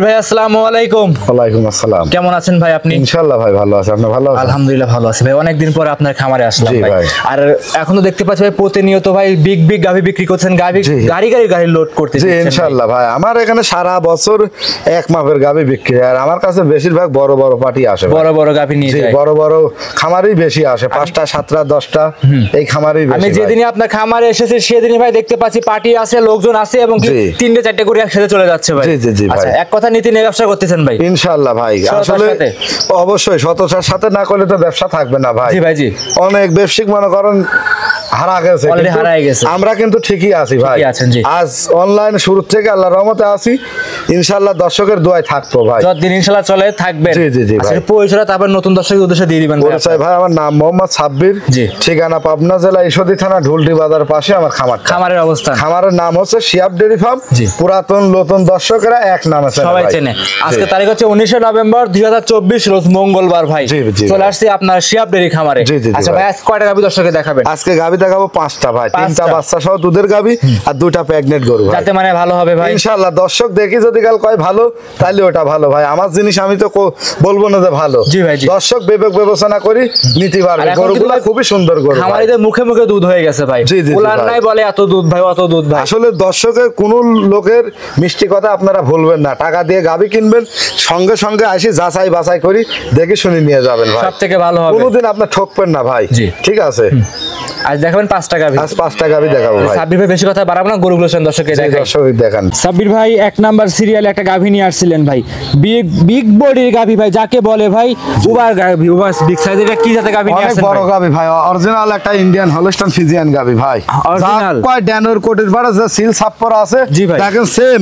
সাব্বির ভাই আসসালামু আলাইকুম। ওয়ালাইকুম আসসালাম। কেমন আছেন ভাই আপনি? ইনশাআল্লাহ ভাই ভালো আছি, আপনি ভালো আছেন? আলহামদুলিল্লাহ ভালো আছি ভাই। অনেকদিন পরে আপনার খামারে আসলাম ভাই। আর এখন তো দেখতে পাচ্ছি ভাই প্রতিনিয়ত ভাই বিগ বিগ গাভী বিক্রি করছেন, গাড়ি লোড করতে। জি ইনশাআল্লাহ ভাই, আমার এখানে সারা বছর এক মাপের গাভী বিক্রি, আর আমার কাছে বেশিরভাগ বড় বড় পার্টি আসে, বড় বড় গাভী নিয়ে যায়। বড় বড় খামারই বেশি আসে, 5টা 7টা 10টা এই খামারই বেশি। আমি যেদিনই আপনার খামারে এসেছি সেদিনই ভাই দেখতে পাচ্ছি পার্টি আছে, লোকজন আছে এবং 3টে 4টে করে একসাথে চলে যাচ্ছে ভাই। জি জি জি ভাই, এক কথা নীতি নিয়ে ব্যবসা করতেছেন ভাই? ইনশাআল্লাহ ভাই, আসলে অবশ্যই সততার সাথে না করলে তো ব্যবসা থাকবে না ভাই। জি ভাই জি, অনেক ব্যবসায়িক মনে করেন হারা গেছে, আমরা কিন্তু ঠিকই আছি ভাই। আজ অনলাইন শুরু থেকে আল্লাহর রহমতে আছি, ইনশাআল্লাহ দর্শকের দোয়ায় থাকবো ভাই, যতদিন ইনশাআল্লাহ চলে থাকবেন। জি জি জি ভাই, পরিচয়টা তারপর নতুন দর্শকের উদ্দেশ্যে দিয়ে দিবেন ভাই। আমার নাম মোহাম্মদ সাব্বির, ঠিকানা পাবনা জেলা ঈশ্বরদী থানা ঢুলটি বাজার পাশে আমার খামারের অবস্থান। খামারের নাম হচ্ছে শিয়াব ডেইরি ফার্ম। পুরাতন নতুন দর্শকেরা এক নামে সবাই চেনে। আজকে তারিখ হচ্ছে 19 নভেম্বর 2024 রোজ মঙ্গলবার ভাই। চলে আসছি আপনার শিয়াব ডেইরি খামারে। আচ্ছা ভাই, আজকে কয়টা গাভী দর্শককে দেখাবেন? আজকে গাভী দেখাবো 5টা ভাই, 3টা বাচ্চা সহ দুধের গাভী আর 2টা প্রেগনেন্ট গরু ভাই। যাতে মানে ভালো হবে ভাই ইনশাআল্লাহ। দর্শক দেখি যদি কাল কয় ভালো, তাহলে ওটা ভালো ভাই। আমার জিনিস আমি তো বলবো না যে ভালো। জি ভাই, দর্শক বিবেক বিবেচনা করি নিতে পারবে। গরুগুলো খুবই সুন্দর গরু, খামারিদের মুখে মুখে দুধ হয়ে গেছে ভাই। বলার নাই, বলে এত দুধ ভাই, অত দুধ ভাই। আসলে দর্শকের কোন লোকের মিষ্টি কথা আপনারা ভুলবেন না। টাকা দিয়ে গাভী কিনবেন, সঙ্গে সঙ্গে আসি যাচাই বাছাই করি দেখে শুনে নিয়ে যাবেন ভাই, সবথেকে ভালো হবে। কোনোদিন আপনার ঠকবেন না ভাই। ঠিক আছে, আজ দেখাবেন 5টা গাভী। আজ 5টা গাভী দেখাবো ভাই। সাব্বির ভাই বেশি কথা বাড়াবো না, গরুগুলো দর্শককে দেখান। সাব্বির ভাই 1 নাম্বার সিরিয়ালে একটা গাভী নিয়ে আসছিলেন ভাই, বিগ বডির গাভী ভাই, যাকে বলে ভাই ওভার গাভী, ওভার বিগ সাইজের। এটা কি জাতের গাভী নিয়ে আসছেন? অনেক বড় গাভী ভাই, অরিজিনাল একটা ইন্ডিয়ান হলস্টাইন ফ্রিজিয়ান গাভী ভাই। অরিজিনাল কয় ড্যানোর কোটের পাড়া যে সিল ছাপ্পর আছে, দেখেন সেম।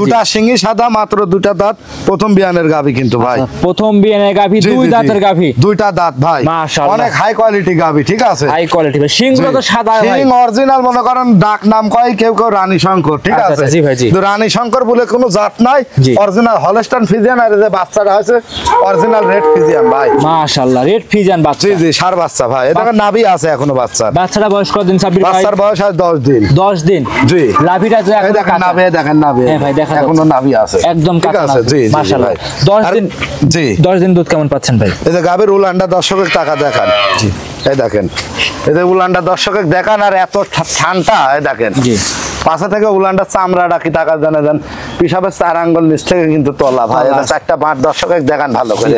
দুটা শিঙি সাদা, মাত্র 2টা দাঁত, প্রথম বিয়ানের গাভী কিন্তু ভাই। প্রথম বিয়ানের গাভী, 2 দাঁতের গাভী, 2টা দাঁত ভাই। মাশাআল্লাহ, অনেক হাই কোয়ালিটি গাভী। ঠিক আছে, হাই কোয়ালিটি ভাই। শিংগুলো তো সাদা ভাই, শিং অরিজিনাল। মনে করেন ডাক নাম কয় কেউ কেউ রানী শঙ্কর। ঠিক আছে জি ভাই জি, তো রানী শঙ্কর বলে কোনো জাত নাই, অরিজিনাল হলস্টাইন ফ্রিজিয়ান। আর যে বাচ্চাটা আছে অরিজিনাল রেড ফ্রিজিয়ান ভাই। মাশাআল্লাহ, রেড ফ্রিজিয়ান বাচ্চা। জি জি, সার বাচ্চা ভাই। এটা নাভি আছে এখনো বাচ্চা। বাচ্চাটা বয়স কতদিন সাব্বির ভাই? বাচ্চার বয়স আছে 10 দিন। 10 দিন জি। নাভিটা যে এখন দেখেন নাভি, দেখেন নাভি। হ্যাঁ ভাই, দেখেন এখনো নাভি আছে একদম কাঁচা। জি মাশাআল্লাহ। 10 দিন। জি, 10 দিন দুধ কেমন পাচ্ছেন ভাই? এই যে গাভীর উলানটা দর্শকের টাকা দেখান। জি, এই দেখেন, এই যে উলানটা দর্শকের দেখান। আর এত ঠান্ডা, এই দেখেন জি, পাশে থেকে উলানটা চামড়াটা কি টাকা জানে দেন, পিসাবের 4 আঙ্গুল নিচ থেকে কিন্তু তলা ভাই। 4টা 5 দর্শকের দেখান ভালো করে।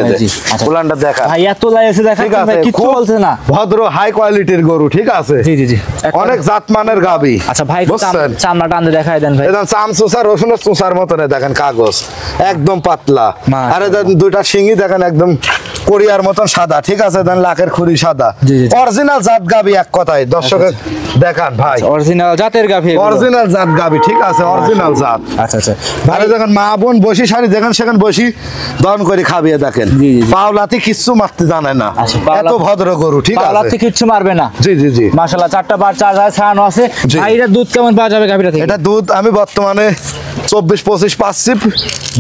উলানটা দেখান ভাই, এত লাই আছে দেখেন ভাই, কিছু বলছে না। ভদ্র হাই কোয়ালিটির গরু। ঠিক আছে জি জি জি, অনেক জাতমানের গাভী। আচ্ছা ভাই, চামড়াটা আনতে দেখায় দেন ভাই। একদম চাম চুষা রসুনের চুষার মতন, দেখেন কাগজ একদম পাতলা। আরে 2টা শিঙি দেখেন একদম কোরিয়ার মতন সাদা। ঠিক আছে, দেন লাখের খুরি সাদা, অরিজিনাল জাত গাভী। এক কথায় দর্শকের দেখান ভাই, অরিজিনাল জাতের গাভী, অরিজিনাল জাত গাভী। ঠিক আছে, অরিজিনাল জাত। আচ্ছা আচ্ছা, আরে দেখেন মা বোন বসি সারি যেখানে সেখানে বসি দন করে খাবিয়ে দেখেন। পাওলাতি কিচ্ছু মারতে জানে না, এত ভদ্র গরু। ঠিক আছে, পাওলাতি কিচ্ছু মারবে না। জি জি জি, মাশাআল্লাহ। 4টা বার 4 হাজার ছাড়ানো আছে ভাই। এটা দুধ কেমন পাওয়া যাবে গাভীটা থেকে? এটা দুধ আমি বর্তমানে 24-25 পাচ্ছি,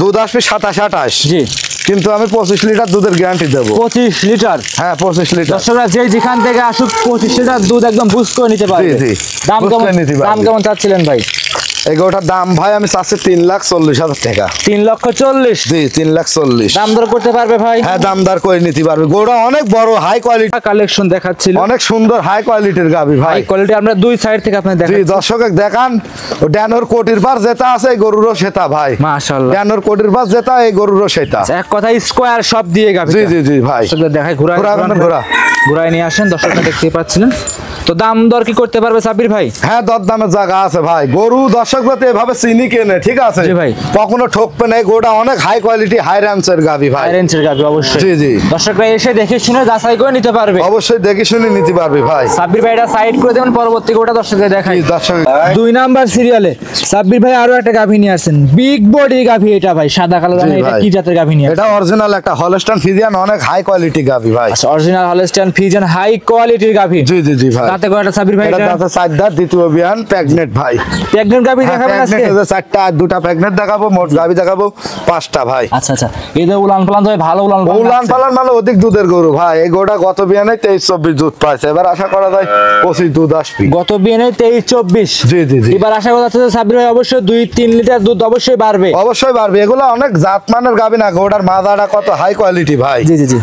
দুধ আসবে 27-28। জি, কিন্তু আমি 25 লিটার দুধের গ্যারান্টি দেবো। 25 লিটার? হ্যাঁ 25 লিটার। দর্শকরা যেখান থেকে আসুক 25 লিটার দুধ একদম বুঝ করে নিতে পারবে। জি জি, দাম কেমন চাচ্ছিলেন ভাই? এই গরুটার দাম ভাই আমি চাচ্ছি 3,40,000 টাকা। 3,40,000? জি, 3,40,000। দাম দর করতে পারবে ভাই? হ্যাঁ, দাম দর করে নিতে পারবে। গরুটা অনেক বড় হাই কোয়ালিটি কালেকশন দেখাচ্ছিল, অনেক সুন্দর হাই কোয়ালিটির গাভী ভাই। হাই কোয়ালিটি আমরা 2 সাইড থেকে আপনাদের দেখাচ্ছি। জি, দর্শককে দেখান। ও ড্যানোর কোটির পার যেটা আছে এই গরুরও সেটা ভাই। মাশাআল্লাহ, ড্যানোর কোটির পার যেটা এই গরুরও সেটা। এক কথা স্কয়ার সব দিয়ে গাভী। জি জি জি ভাই, দর্শকদের দেখাই ঘোরায় নিয়ে আসেন। দর্শকরা দেখতে পাচ্ছেন তো দাম দর কি করতে পারবে সাব্বির ভাই? হ্যাঁ, দর দামের জায়গা আছে ভাই। গরু দর্শক যাতে এভাবে চিনি কেনে। ঠিক আছে জি ভাই, কখনো ঠকবে না। গরুটা অনেক হাই কোয়ালিটি হাই রেঞ্জের গাভী ভাই। হাই রেঞ্জের গাভী অবশ্যই। জি জি, দর্শকরা এসে দেখে শুনে যাচাই করে নিতে পারবে। অবশ্যই দেখে শুনে নিতে পারবে ভাই। সাব্বির ভাই এটা সাইড করে দেবেন, পরবর্তী গরুটা দর্শকদের দেখাই। দর্শক 2 নাম্বার সিরিয়ালে সাব্বির ভাই আরো একটা গাভী নিয়ে আসেন, বিগ বডি গাভী। এটা ভাই সাদা কালো জানেন এটা কি জাতের গাভী নিয়ে? এটা অরিজিনাল একটা হলস্টাইন ফ্রিজিয়ান, অনেক হাই কোয়ালিটি গাভী ভাই। আচ্ছা, অরিজিনাল হলস্টাইন ফ্রিজিয়ান হাই কোয়ালিটির গাভী। জি জি জি ভাই। দাঁতে কয়টা সাবির ভাই? এটা দাঁতে 4 দাঁত, দ্বিতীয় বিয়ান, প্রেগনেন্ট ভাই। প্রেগনেন্ট গাভি দেখাবেন আজকে? 4টা আর 2টা প্রেগনেন্ট দেখাবো, মোট গাভি দেখাবো 5টা ভাই। আচ্ছা আচ্ছা, এদের উলান পালান তো ভালো উলান পালান মানে অধিক দুধের গরু ভাই। এই গরুটা গত বিয়ানে 23-24 দুধ পাইছে, এবার আশা করা যায় 25 দুধ আসবে। গত বিয়ানে 23-24? জি জি জি। এবার আশা করা যাচ্ছে যে সাবির ভাই অবশ্যই 2-3 লিটার দুধ অবশ্যই বাড়বে। অবশ্যই বাড়বে, এগুলো অনেক জাতমানের গাভি না, গরুটার মাজাটা কত হাই কোয়ালিটি ভাই। জি জি জি,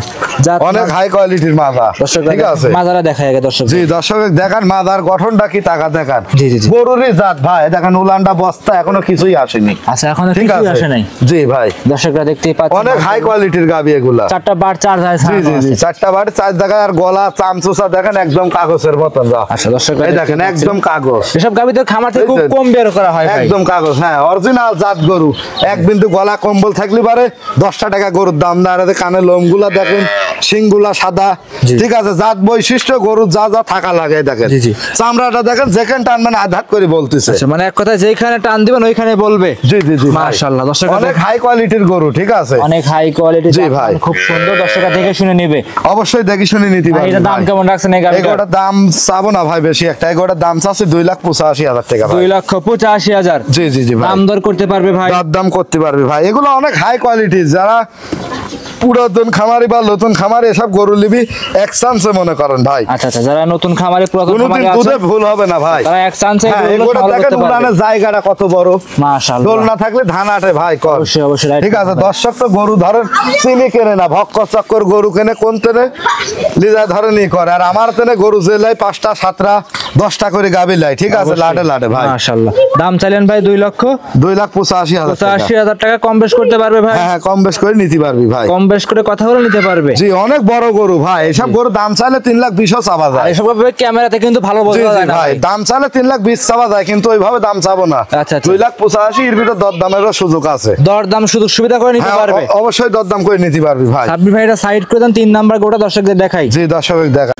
অনেক হাই কোয়ালিটির মাজা। ঠিক আছে, মাজারা দেখায় আগে দর্শক। জি দর্শক দেখান মাজার গঠনটা কি, টাকা দেখান। জি জি জি, গরুরই জাত ভাই, দেখেন উলানটা বস্তা এখনো কিছুই আসেনি। আচ্ছা, এখনো কিছুই আসে নাই। জি ভাই, দর্শকরা দেখতেই পাচ্ছেন অনেক হাই কোয়ালিটির গাভি এগুলা। 4টা বার 4 যায়। জি জি জি, 4টা বার 4 জায়গায়, আর গলা চামচুসা দেখেন একদম কাগজের মতন। আচ্ছা দর্শকরা এই দেখেন একদম কাগজ। এসব গাভি তো খামার থেকে খুব কম বের করা হয় ভাই। একদম কাগজ, হ্যাঁ অরিজিনাল জাত গরু। এক বিন্দু গলা কম্বল থাকলে পারে 10টা টাকা গরুর দাম না। আর কানের লোমগুলা দেখেন, শিংগুলা সাদা। ঠিক আছে, জাত বৈশিষ্ট্য গরুর যা যা থাকা লাগে দেখেন। চামড়াটা দেখেন, যেখানে টানবেন আঘাত করে বলতেছে। মানে এক কথা যেখানে টান দিবেন ওইখানে বলবে। জি জি জি, মাশাআল্লাহ দর্শক, অনেক হাই কোয়ালিটির গরু। ঠিক আছে, অনেক হাই কোয়ালিটি। জি ভাই, খুব সুন্দর। দর্শকরা দেখে শুনে নেবে, অবশ্যই দেখে শুনে নিতে পারবে। এটা দাম কেমন রাখছেন এই গাভিটার? এগুলোর দাম চাবো না ভাই বেশি একটা, এগুলোর দাম চাচ্ছে 2,85,000 টাকা। 2,85,000? জি জি জি ভাই, দাম দর করতে পারবে ভাই? দাম করতে পারবে ভাই। এগুলো অনেক হাই কোয়ালিটি, যারা পুরাতন খামারি বা নতুন খামারি এসব গরু লিবি এক চান্সে মনে করেন ভাই। আচ্ছা আচ্ছা, যারা নতুন খামারি পুরাতন খামারি আছে দুধে ভুল হবে না ভাই, তারা এক চান্সে এগুলো দেখেন উলানের জায়গাটা কত বড়। মাশাআল্লাহ, দোল না থাকলে ধান আটে ভাই। অবশ্যই অবশ্যই। ঠিক আছে, দর্শক তো গরু ধরেন চিনি কেনে না, ভক্ক চক্কর গরু কেনে কোন তেনে লিজা ধরে নিয়ে করে। আর আমার তেনে গরু জেলায় 5টা 7টা 10টা করে গাবি লাই। ঠিক আছে, লাটে লাটে ভাই। মাশাআল্লাহ। দাম চাইলেন ভাই 2,85,000 টাকা। কম বেশ করতে পারবে ভাই? হ্যাঁ কম বেশ করে নিতে পারবি ভাই, কম বেশ করে কথা বলে নিতে পারবে। জি অনেক বড় গরু ভাই, এসব গরু দাম চাইলে 3,20,000 চাওয়া যায়। এসব ক্যামেরাতে কিন্তু ভালো বোঝা যায় না ভাই, দাম চাইলে 3,20,000 চাওয়া যায়, কিন্তু ওইভাবে দাম চাবো না। আচ্ছা, 2,85,000 এর ভিতর দরদামেরও সুযোগ আছে। দরদাম সুযোগ সুবিধা করে নিতে পারবে? অবশ্যই দরদাম করে নিতে পারবি ভাই। সাব্বির ভাই এটা সাইড করে দেন, 3 নাম্বার গোটা দর্শকদের দেখাই। জি দর্শক দেখা।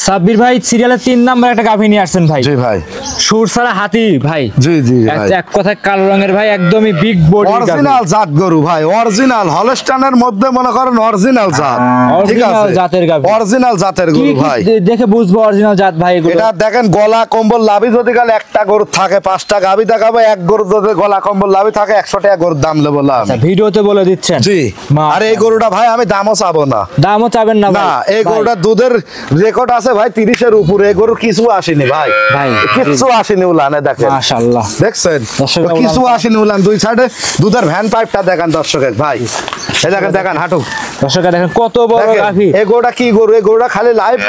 সাব্বির ভাই সিরিয়ালের 3 নাম্বার একটা গাভী নিয়ে আসছেন ভাই। জি ভাই, সুর সারা হাতি ভাই। জি জি ভাই, এক কথায় কালো রঙের ভাই, একদমই বিগ বডি গাভী। অরিজিনাল জাত গরু ভাই, অরিজিনাল হলস্টাইনের মধ্যে মনে করেন অরিজিনাল জাত। ঠিক আছে, অরিজিনাল জাতের গাভী, অরিজিনাল জাতের গরু ভাই। দেখে বুঝবো অরিজিনাল জাত ভাই এগুলো। এটা দেখেন গলা কম্বল লাভি যদি গেলে একটা গরু থাকে 5টা গাভী দেখাবো, এক গরু যদি গলা কম্বল লাভি থাকে 100 টাকা গরুর দাম নেবো। আচ্ছা, ভিডিওতে বলে দিচ্ছেন? জি। আর এই গরুটা ভাই আমি দামও চাবো না। দামও চাবেন না না, এই গরুটা দুধের রেকর্ড আছে ভাই 30-এর উপরে। এই গরু কিছু আসেনি ভাই, ভাই কিছু আসেনি উলানে দেখেন। মাশাআল্লাহ, দেখছেন কিছু আসেনি উলান। দুই সাইডে দুধের ভ্যান পাইপটা দেখেন দর্শকের ভাই। এই দেখেন, দেখেন হাঁটু দর্শক দেখেন কত বড় গাভী। এই গরুটা কি গরু? এই গরুটা খালি লাইভ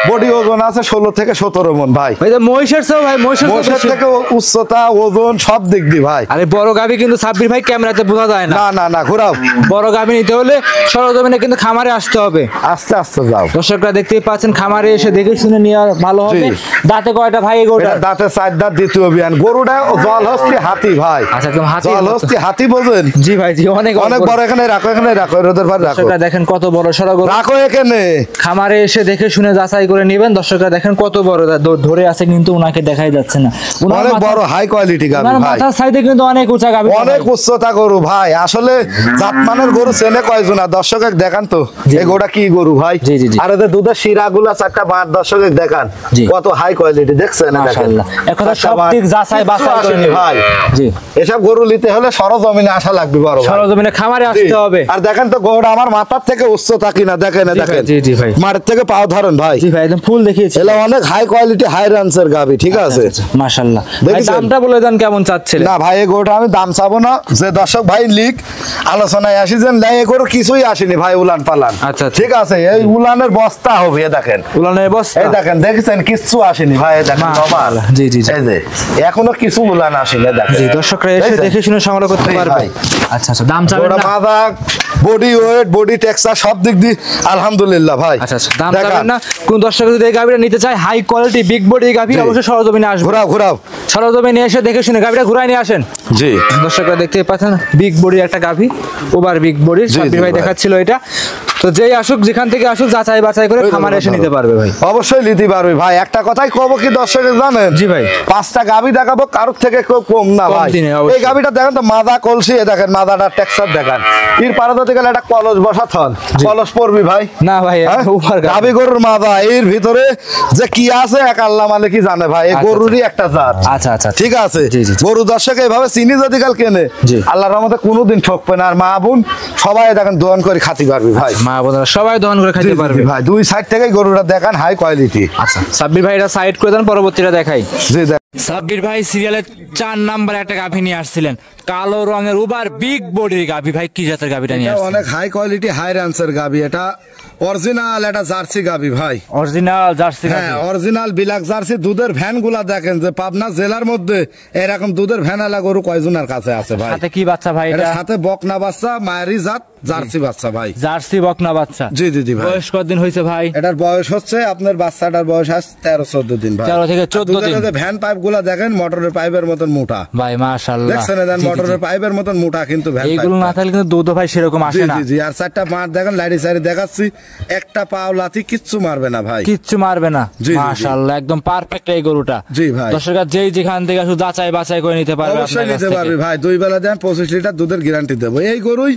বডি ওজন আছে 16 থেকে 17 মণ ভাই। এই যে মহিষের চেয়েও ভাই, মহিষের থেকে উচ্চতা ওজন সব দিক দিয়ে ভাই। আরে বড় গাভী কিন্তু সাব্বির ভাই ক্যামেরাতে বোঝা যায় না। না না না, ঘোরাও। বড় গাভী নিতে হলে সরজমিনে কিন্তু খামারে আসতে হবে। আস্তে আস্তে যাও। দর্শকরা দেখতেই পাচ্ছেন, খামারে এসে দেখে শুনে নেওয়া ভালো হবে। দাঁতে কয়টা ভাই এই গরুটা? দাঁতে 4 দাঁত, দ্বিতীয় বিয়ান। গরুটা জলহস্তি হাতি ভাই। আচ্ছা, একদম হাতি। জলহস্তি হাতি বোঝেন? জি ভাই, জি অনেক অনেক বড়। এখানে রাখো, এখানে রাখো, রোদের ভার রাখো। দর্শকরা দেখেন কত বড় সড়ক গরু। রাখো এখানে। খামারে এসে দেখে শুনে যাচাই করে নেবেন। দর্শকরা দেখেন কত বড় ধরে আছে, কিন্তু উনাকে দেখাই যাচ্ছে না। অনেক বড় হাই কোয়ালিটি গাভী ভাই। মাথার সাইডে কিন্তু অনেক উঁচা গাভী, অনেক উচ্চতা গরু ভাই। আসলে জাতমানের গরু চেনে কয়জন? দর্শক দেখান তো এই গরুটা কি গরু ভাই। আর এদের দুধের শিরাগুলা 4টা বাট দর্শক দেখান কত হাই কোয়ালিটি। দেখছেন মাশাআল্লাহ, একদম সব দিক যাচাই বাছাই করে নেবেন ভাই। জি, এসব গরু নিতে হলে সরজমিনে আসা লাগবে বড় ভাই। সরজমিনে খামারে আসতে হবে। আর দেখেন তো গরুটা আমার মাথার থেকে উচ্চতা কিনা দেখেন। দেখেন, জি জি ভাই, মাঠের থেকে পাও ধরেন ভাই। জি ভাই, একদম ফুল দেখিয়েছি। এলা অনেক হাই কোয়ালিটি হাই রানসের গাভী। ঠিক আছে, মাশাআল্লাহ। ভাই দামটা বলে দেন কেমন চাচ্ছিলেন? না ভাই, এই গরুটা আমি দাম চাবো না। যে দর্শক ভাই লিক আলোচনায় আসি যে এই গরু কিছুই আসেনি ভাই, উলান পালান। আচ্ছা, ঠিক আছে, এই উলানের বস্তা হবে। দেখেন উলানের বস্তা, এই দেখেন, দেখেছেন কিছু আসেনি ভাই। দেখেন নরমাল। জি জি, এই যে এখনো কিছু উলান আসেনি। দেখেন, জি দর্শকরা এসে দেখে শুনে সংগ্রহ করতে পারবে। আচ্ছা আচ্ছা, দাম চাবেন না? মাদা বডি ওয়েট বডি টেক্সচার সব দিক দিয়ে আলহামদুলিল্লাহ ভাই। আচ্ছা আচ্ছা, দাম চাবেন না? কোন দর্শক যদি এই গাভীটা নিতে চায় হাই কোয়ালিটি বিগ বডি গাভী, অবশ্যই সরজমিনে আসবে। ঘোরাও ঘোরাও, সরজমিনে এসে দেখে শুনে গাভীটা ঘুরাই নিয়ে আসেন। জি দর্শকরা দেখতে পাচ্ছেন বিগ বডির একটা গাভী, ওভার বিগ বডির। সাব্বির ভাই দেখাচ্ছিল এটা। তো যেই আসুক যেখান থেকে আসুক যাচাই বাছাই করে খামারে এসে নিতে পারবে ভাই। অবশ্যই নিতে পারবে ভাই। একটা কথাই কব কি দর্শকের জানেন, জি ভাই, 5টা গাভী দেখাবো কারোর থেকে কেউ কম না ভাই। এই গাভীটা দেখেন তো, মাদা কলসি, দেখেন মাদাটা টেক্সচার দেখেন। এর পারে তো গেলে একটা কলস বসা থন, কলস পড়বি ভাই না ভাই। গাভী গরুর মাদা, এর ভিতরে যে কি আছে এক আল্লাহ মালিকই জানে ভাই। এই গরুরই একটা জাত। আচ্ছা আচ্ছা, ঠিক আছে। গরু দর্শক এইভাবে চিনি যদি কাল কেনে, আল্লাহর রহমতে কোনোদিন ঠকবে না। আর মা বোন সবাই দেখেন দোয়ান করে খাতি পারবি ভাই। মা বোনেরা সবাই দহন করে খেতে পারবে ভাই। দুই সাইড থেকে গরুটা দেখান হাই কোয়ালিটি। আচ্ছা সাব্বির ভাই এটা সাইড করে দেন, পরবর্তীটা দেখাই। জি দেখ। সাব্বির ভাই সিরিয়ালের 4 নাম্বার একটা গাভী নিয়ে আসছিলেন, কালো রঙের উবার বিগ বডির গাভী। ভাই কি জাতের গাভীটা নিয়ে আসছেন? অনেক হাই কোয়ালিটি হাই র্যান্সের গাভী। এটা অরিজিনাল একটা জার্সি গাভী ভাই। অরিজিনাল জার্সি গাভী? হ্যাঁ অরিজিনাল বিলাক জার্সি। দুধের ভ্যান গুলা দেখেন যে পাবনা জেলার মধ্যে এরকম দুধের ভ্যান আলা গরু কয়জনের কাছে আছে ভাই। সাথে কি বাচ্চা ভাই এটা? সাথে বকনা বাচ্চা, মায়েরই জাত জার্সি বাচ্চা ভাই। জার্সি বকনা বাচ্চা? জি জি জি ভাই। বয়স কতদিন হয়েছে ভাই? এটার বয়স হচ্ছে আপনার বাচ্চাটার বয়স আছে 13-14 দিন ভাই। 13 থেকে 14 দিন। ভ্যান পাইপ গুলা দেখেন মোটরের পাইপের মতন মোটা ভাই, মাশাআল্লাহ। দেখছেন না মোটরের পাইপের মতন মোটা কিন্তু ভ্যান পাইপ। এইগুলো না থাকলে কিন্তু দুধ ভাই সেরকম আসে না। জি জি। আর 4টা মাঠ দেখেন লাইডি সাইডে দেখাচ্ছি, একটা পাও লাথি কিচ্ছু মারবে না ভাই। কিচ্ছু মারবে না। মাশাআল্লাহ, একদম পারফেক্ট এই গরুটা। জি ভাই। দর্শকরা যেই যেখান থেকে শুধু যাচাই বাছাই করে নিতে পারবে। অবশ্যই নিতে পারবে ভাই। 2 বেলা দেন 25 লিটার দুধের গ্যারান্টি দেবো। এই গরুই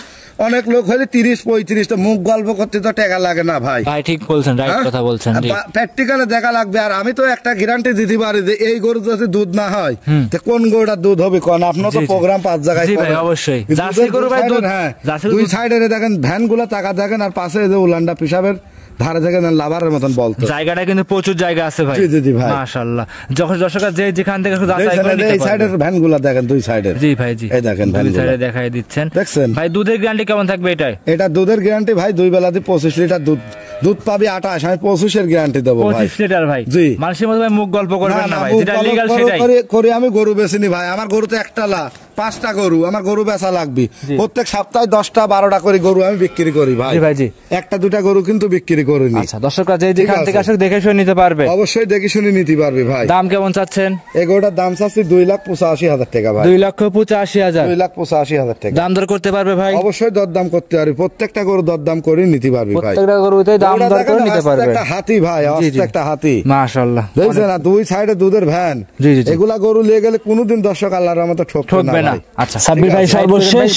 অনেক লোক হলে 30-35, তো মুখ গল্প করতে তো টাকা লাগে না ভাই। ভাই ঠিক বলছেন, রাইট কথা বলছেন। প্র্যাকটিক্যালে দেখা লাগবে। আর আমি তো একটা গ্যারান্টি দিতে পারি যে এই গরু যদি দুধ না হয় তো কোন গরুটার দুধ হবে কোন। আপনার তো প্রোগ্রাম 5 জায়গায়। জি ভাই অবশ্যই। জার্সি গরু ভাই দুধ। হ্যাঁ, দুই সাইডে দেখেন ভ্যান গুলা টাকা দেখেন, আর পাশে যে উলান্ডা পিসাবের ধারে থেকে লাভারের মতন বলতো। জায়গাটা কিন্তু প্রচুর জায়গা আছে ভাই। জি জি ভাই। মাশাআল্লাহ। যখন দর্শকরা যে যেখান থেকে শুধু যাচাই করে নিতে পারবে। এই সাইডের ভ্যানগুলো দেখেন, দুই সাইডের। জি ভাই জি। এই দেখেন ভ্যানগুলো সাইডে দেখাই দিচ্ছেন। দেখছেন ভাই দুধের গ্যারান্টি কেমন থাকবে এটাই? এটা দুধের গ্যারান্টি ভাই 2 বেলাতে 25 লিটার দুধ দুধ পাবি 28। আমি 25 এর গ্যারান্টি দেব ভাই। 25 লিটার ভাই। জি। মানুষের মধ্যে ভাই মুখ গল্প করবেন না ভাই, যেটা লিগ্যাল সেটাই করে। আমি গরু বেচিনি ভাই। আমার গরু তো একটা লা 5টা গরু, আমার গরু বেচা লাগবে। প্রত্যেক সপ্তাহে 10টা-12টা করে গরু আমি বিক্রি করি ভাই। জি ভাই জি। 1টা-2টা গরু কিন্তু বিক্রি করিনি। আচ্ছা দর্শকরা যে যেখান থেকে আসে দেখে শুনে নিতে পারবে। অবশ্যই দেখে শুনে নিতে পারবে ভাই। দাম কেমন চাচ্ছেন? এই গরুটার দাম চাচ্ছি 2,85,000 টাকা ভাই। 2,85,000? 2,85,000 টাকা। দাম দর করতে পারবে ভাই? অবশ্যই দরদাম করতে পারবে। প্রত্যেকটা গরু দরদাম করে নিতে পারবে ভাই। প্রত্যেকটা গরুতেই দাম দর করে নিতে পারবে। একটা হাতি ভাই, আস্তে একটা হাতি। মাশাআল্লাহ। দেখছেন না, দুই সাইডে দুধের ভ্যান। জি জি। এগুলা গরু নিয়ে গেলে কোনোদিন দর্শক আল্লাহর রহমতে ঠকবে না। আচ্ছা সাব্বির ভাই সর্বশেষ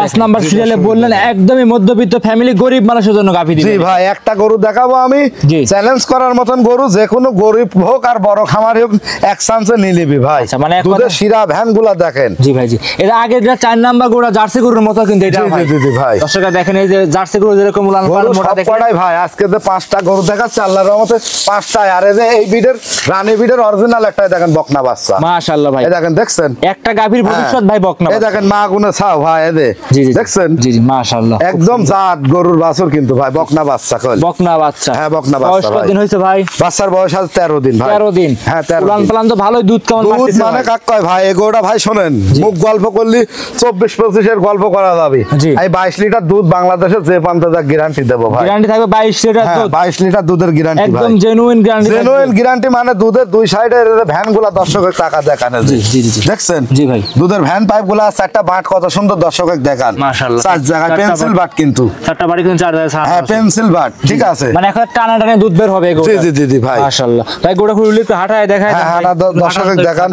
5 নাম্বার সিরিয়ালে বললেন একদমই মধ্যবিত্ত ফ্যামিলি গরিব মানুষের জন্য গাভী দিবেন। জি ভাই, একটা গরু দেখাবো আমি চ্যালেঞ্জ করার মতন গরু। যে কোনো গরিব হোক আর বড় খামারি হোক এক চান্সে নিয়ে নিবি ভাই। আচ্ছা মানে দুধের শিরা ভ্যানগুলা দেখেন। জি ভাই জি। এর আগে যেটা 4 নাম্বার গরু জার্সি গরুর মতো কিন্তু এটা ভাই। জি জি ভাই। দর্শকরা দেখেন এই যে জার্সি গরু যেরকম উলান পালান মোটা দেখেন। সবকটাই ভাই আজকে যে 5টা গরু দেখাচ্ছে আল্লাহর রহমতে 5টাই। আর এই যে এই বিডের রানী বিডের অরিজিনাল একটাই দেখেন বকনা বাচ্চা। মাশাআল্লাহ ভাই। এই দেখেন দেখছেন একটা গাভীর ভবিষ্যৎ ভাই বকনা। এই দেখেন মা গুনে ছাও ভাই। এই দেখছেন? জি জি মাশাআল্লাহ। একদম জাত গরুর বাছুর কিন্তু ভাই, বকনা বাচ্চা কল। বকনা বাচ্চা? হ্যাঁ বকনা বাচ্চা। বয়স কত দিন হইছে ভাই? বাচ্চার বয়স আছে 13 দিন ভাই। 13 দিন? হ্যাঁ 13 উলান পালান তো ভালোই। দুধ কেমন দুধ মানে কাক কয় ভাই। এগোটা ভাই শোনেন, মুখ গল্প করলি 24-25 এর গল্প করা যাবে। এই 22 লিটার দুধ বাংলাদেশের যে পান্তা যা গ্যারান্টি দেব ভাই। গ্যারান্টি থাকবে 22 লিটার দুধ? 22 লিটার দুধের গ্যারান্টি ভাই। একদম জেনুইন গ্যারান্টি। জেনুইন গ্যারান্টি মানে দুধের দুই সাইডের ভ্যানগুলা দর্শকের টাকা দেখানো। জি জি জি। দেখছেন? জি ভাই। দুধের ভ্যান পাইপগুলা 4টা বাট কত সুন্দর দর্শকের দেখান। মাশাআল্লাহ। 4 জায়গায় পেন্সিল বাট কিন্তু। 4টা বাড়ি কিন্তু 4 জায়গায়। হ্যাঁ পেন্সিল বাট। ঠিক আছে। মানে এখন টানা টানা দুধ বের হবে গো। জি জি জি জি ভাই। মাশাআল্লাহ। তাই গোটা খুলে একটু হাঁটায় দেখায়। হ্যাঁ হাঁটা দর্শকের দেখান।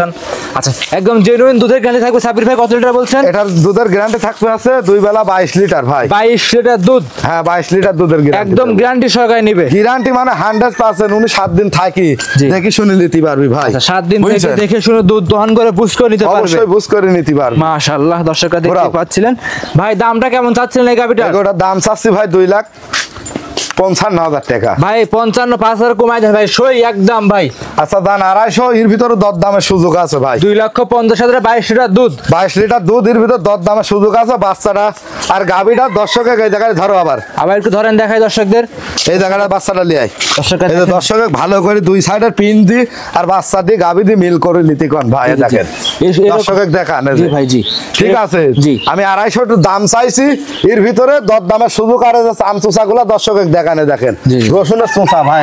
আচ্ছা একদম জেনুইন দুধের গ্যারান্টি থাকবে। সাব্বির ভাই কত লিটার বলছেন? এটার দুধের গ্যারান্টি থাকবে আছে 2 বেলা 22 লিটার ভাই। 22 লিটার দুধ? হ্যাঁ 22 লিটার দুধের গ্যারান্টি। একদম গ্যারান্টি সহকারে নিবে। গ্যারান্টি মানে 100%। উনি 7 দিন থাকি দেখি শুনে নিতে পারবি ভাই। আচ্ছা 7 দিন থেকে দেখে শুনে দুধ দহন করে বুঝ করে নিতে পারবে। অবশ্যই বুঝ করে নিতে পারবে। মাশাআল্লাহ। দর্শকরা দেখতে পাচ্ছিলেন ভাই। দামটা কেমন চাচ্ছিলেন এই গাভিটার? এটার দাম চাচ্ছি ভাই 2,55,000 টাকা ভাই। 55,000 কমাই দেন ভাই, সই একদম ভাই। আচ্ছা দান 250 এর ভিতরে দরদামের সুযোগ আছে ভাই। 2,50,000 22 লিটার দুধ? 22 লিটার দুধ এর ভিতরে দরদামের সুযোগ আছে। বাচ্চাটা আর গাভিটা দর্শকে এই জায়গায় ধরো আবার একটু ধরেন দেখাই দর্শকদের। এই জায়গাটা বাচ্চাটা লিয়ে আয়। এই দর্শকে ভালো করে দুই সাইডের পিন দি আর বাচ্চা দিয়ে গাভি দিয়ে মিল করে নিতে কোন ভাই দেখেন। দর্শকে দেখান। জি ভাই জি। ঠিক আছে জি। আমি 250 দাম চাইছি। এর ভিতরে দরদামের সুযোগ আর চামচুচাগুলা দর্শকে দেখানে দেখেন। রসুনের চোঁচা ভাই।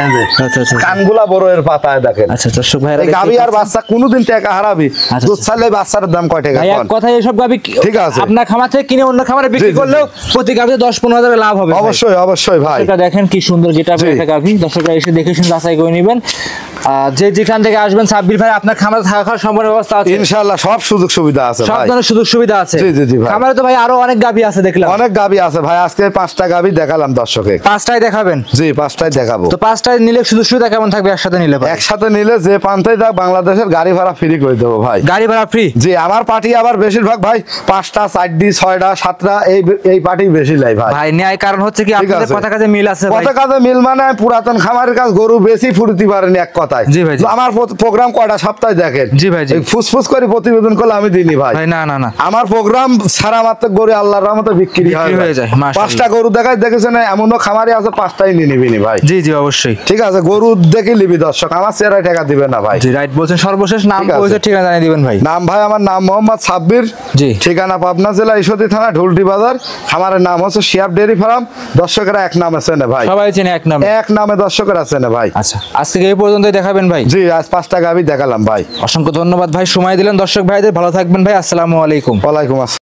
কানগুলা বড় এর পাতায় দেখেন। দেখেন। আচ্ছা দর্শক ভাই, এই গাভী আর বাচ্চা কোনোদিন টাকা হারাবি, দুধ ছাড়লে বাচ্চার দাম কয় টাকা ভাই এক কোন? কথা এসব গাভী ঠিক আছে। আপনার খামার থেকে কিনে অন্য খামারে বিক্রি জি, জি, করলেও প্রতি গাভীতে 10-15 হাজার লাভ হবে ভাই। অবশ্যই অবশ্যই ভাই। এটা দেখেন কি সুন্দর গেটআপের জি। একটা গাভী, দর্শকরা এসে দেখে শুনে যাচাই করে নেবেন। যে যেখান থেকে আসবেন সাব্বির ভাই আপনার খামারে থাকা খাওয়ার সম্পূর্ণ ব্যবস্থা আছে, ইনশাআল্লাহ সব সুযোগ সুবিধা আছে সব ভাই। ধরনের সুযোগ সুবিধা আছে। জি, জি, জি ভাই। খামারে তো ভাই আরো অনেক গাভী আছে দেখলাম। অনেক গাভী আছে ভাই, আজকে 5টা গাভী দেখালাম দর্শকে। 5টাই দেখাবেন? জি 5টাই দেখাবো। তো 5টায় নিলে সুযোগ সুবিধা কেমন থাকবে একসাথে নিলে ভাই? একসাথে নিলে যে প্রান্তেই থাক বাংলাদেশের গাড়ি ভাড়া ফ্রি করে দেবো ভাই। গাড়ি ভাড়া ফ্রি? জি আমার পার্টি আবার বেশিরভাগ ভাই 5টা 4টি 6টা 7টা এই পার্টি বেশি লাই ভাই। ভাই ন্যায় কারণ হচ্ছে কি আপনাদের আছে। কথা কাজে মিল আছে ভাই। কত কাজে মিল মানে পুরাতন খামারের কাজ গরু বেশি ফুরতি পারেনি এক কথায়। জি ভাই, জি। আমার প্রোগ্রাম কয়টা সপ্তাহে দেখেন। জি ভাই, জি। এই ফুসফুস করে প্রতিবেদন করলে আমি দিইনি ভাই। ভাই না না না, আমার প্রোগ্রাম সারা মাত্র গরু আল্লাহর রহমতে বিক্রি হয়ে যায়, মাশাআল্লাহ। 5টা গরু দেখাই দেখেছেন, এমনও খামারি আছে 5টাই নিয়ে নিবিনি ভাই। জি জি অবশ্যই। ঠিক আছে, গরু দেখে নিবি দর্শক, আমার চেহারায় টাকা দিবে না ভাই। জি রাইট বলছেন। সর্বশেষ নাম ঠিক আছে। পরিচয় ঠিকানা জানিয়ে দিবেন ভাই। নাম ভাই আমার নাম মোহাম্মদ সাব্বির। জি। ঠিকানা পাবনা জেলা ঈশ্বরদী থানা ঢুলটি বাজার। খামারের নাম হচ্ছে শিয়াব ডেয়ারি ফার্ম। দর্শকেরা এক নামে চেনে ভাই, সবাই চেনে এক নাম। এক নামে দর্শকেরা চেনে ভাই। আচ্ছা আজকে এই পর্যন্তই দেখাবেন ভাই? জি আজ 5টা গাভী দেখালাম ভাই। অসংখ্য ধন্যবাদ ভাই, সময় দিলেন। দর্শক ভাইদের ভালো থাকবেন ভাই, আসসালামু আলাইকুম। ওয়ালাইকুম আসসালাম।